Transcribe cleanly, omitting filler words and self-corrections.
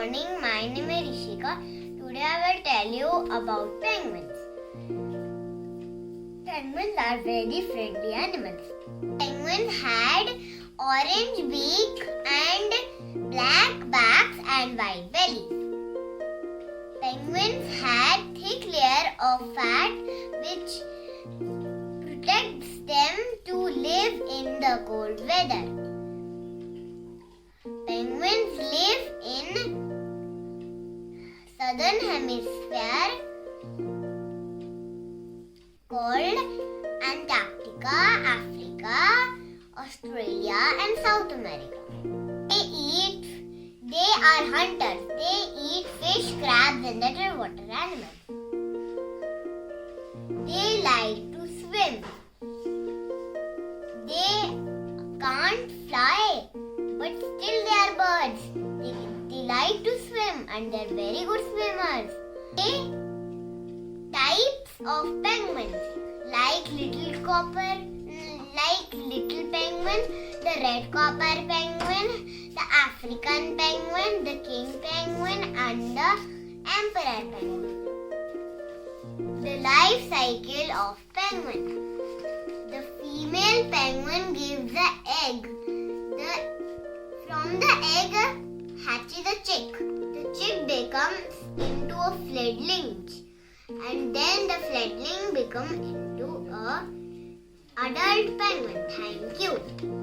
morning. My name is Rishika. Today I will tell you about penguins. Penguins are very friendly animals. Penguins had orange beak and black backs and white bellies. Penguins had thick layer of fat which protects them to live in the cold weather. Penguins live in southern hemisphere called Antarctica, Africa, Australia and South America. They are hunters. They eat fish, crabs and other water animals. They like to swim. They can't fly, but still they are birds. They like to swim and they are very good swimmers. Types of penguins like little penguin, the red copper penguin, the African penguin, the king penguin and the emperor penguin. The life cycle of penguin. The female penguin gives the egg. From the egg hatches a chick. The chick becomes into a fledgling and then the fledgling becomes into a adult penguin. Thank you.